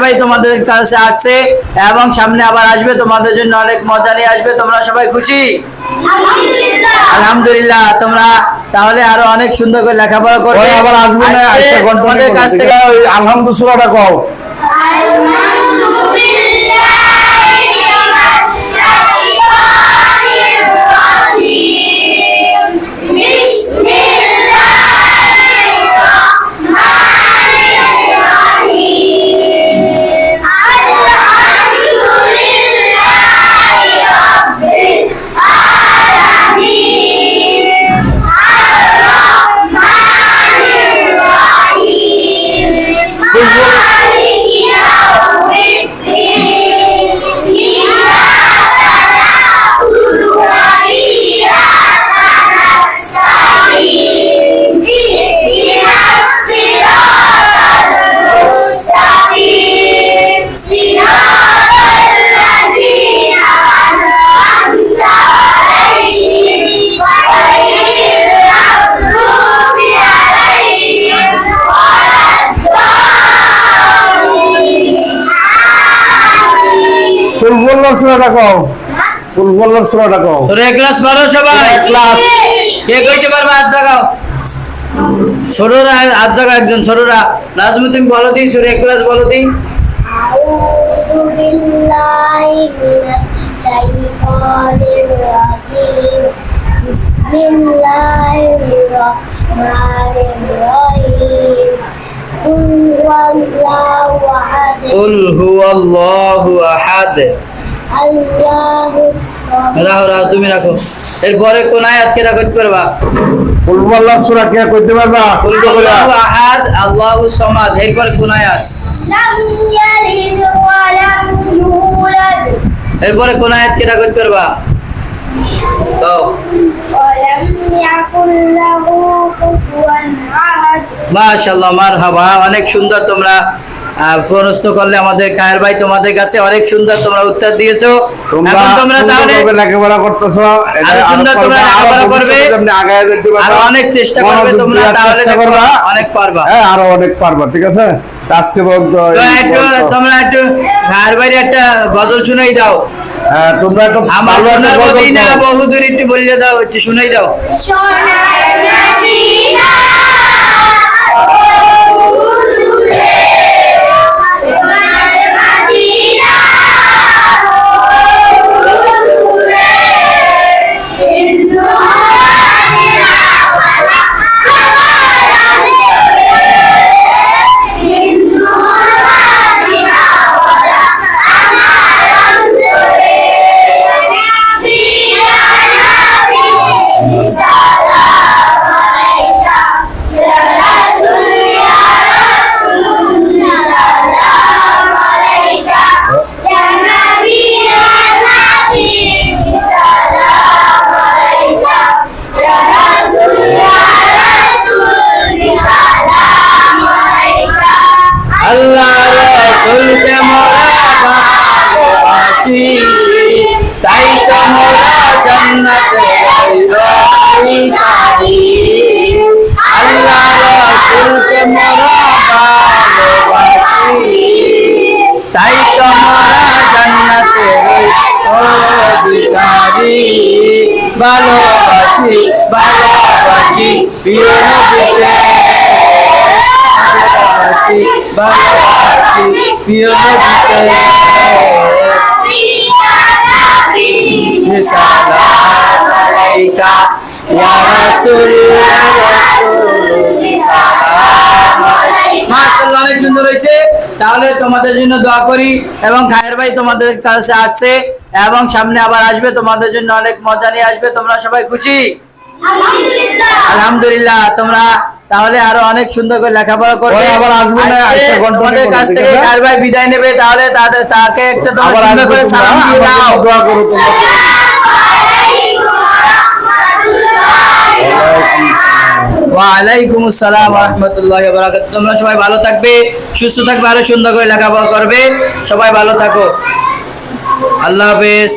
ভাই তোমাদের কাছে আসছে এবং সামনে আবার আসবে, তোমাদের জন্য অনেক মজা নিয়ে আসবে। তোমরা সবাই খুশি? আলহামদুলিল্লাহ। তোমরা তাহলে আরো অনেক সুন্দর করে লেখাপড়া করবে। আবার আসবে না, তোমাদের কাছ থেকে আলহামদুলিল্লাহ সূরাটা কও। সূরাটা কও। সূরাটা কও। সূরা ইখলাস পড়ো সবাই। ইখলাস কে কইতে পারবে? হাত জাগাও। ছোটরা হাত জাগাও, একজন ছোটরা। নাজমু তুমি বলো দিন, সূরা ইখলাস বলো দিন। আউযু বিল্লাহি মিনাশ শাইতানির রাজিম। বিসমিল্লাহির রাহমানির রহিম। কুল হুয়াল্লাহু আহাদ। আল্লাহুস সামাদ। রাখো, তুমি রাখো। এরপরে কোন আয়াত কে রাখতে পারবা? কুল হুয়াল্লাহু সূরা কে কইতে পারবা? কুল হুয়াল্লাহু আহাদ, আল্লাহুস সামাদ। এরপর কোন আয়াত? লাম ইয়ালিদ ওয়া লাম ইউলাদ। এরপরে কোন আয়াত কে রাখতে পারবা? তো ওয়া লাম ইয়াকুল লাহু কুফুয়ান আহাদ। মাশাআল্লাহ, মারহাবা। অনেক সুন্দর তোমরা প্রশ্ন করলে আমাদের কায়ের ভাই, তোমাদের কাছে অনেক সুন্দর তোমরা উত্তর দিয়েছো। এখন তোমরা তাহলে লেখাপড়া করতেছো, আরো সুন্দর তোমরা লেখাপড়া করবে, তুমি আগায় যেতে পারবা, আরো অনেক চেষ্টা করবে তোমরা, তাহলে অনেক পারবা। হ্যাঁ, আরো অনেক পারবা। ঠিক আছে, আজকে বলতো তোমরা একটু কায়ের ভাইয়ের একটা গজল শুনাই দাও। হ্যাঁ, তোমরা একটু আমার সোনার মদিনা বহুদূর, একটু বলে দাও, একটু শুনাই দাও। সোনার মদিনা তাই তো মোরা জান্নাতে আল্লাহ রাসূলকে মোরা ভালোবাসি, তাই তো মোরা জান্নাতে অধিকারী। ভালোবাসি ভালোবাসি প্রিয় নবীকে, ভালোবাসি প্রিয় নবীকে। সালাম আলাইকা ইয়া রাসূল, ইয়া রাসূল সালাম আলাইকা। মাশাআল্লাহ, অনেক সুন্দর হয়েছে। তাহলে তোমাদের জন্য দোয়া করি। এবং খায়ের ভাই তোমাদের কাছে আসছে এবং সামনে আবার আসবে, তোমাদের জন্য অনেক মজা নিয়ে আসবে। তোমরা সবাই খুশি? আলহামদুলিল্লাহ। আলহামদুলিল্লাহ। তোমরা তাহলে আরো অনেক সুন্দর করে লেখাপড়া করবে। আবার আসবে না, তোমাদের কাছ থেকে খায়ের ভাই বিদায় নেবে, তাহলে তাকে একটা তোমরা সুন্দর করে সালাম দিয়ে দাও। দোয়া করো তোমরা। ওয়ালাইকুম আসসালাম ওয়া রাহমাতুল্লাহি ওয়া বারাকাতুহু। তোমরা সবাই ভালো থাকবে, সুস্থ থাকবে, আরো সুন্দর করে লেখাপড়া করবে। সবাই ভালো থাকো। আল্লাহ হাফেজ।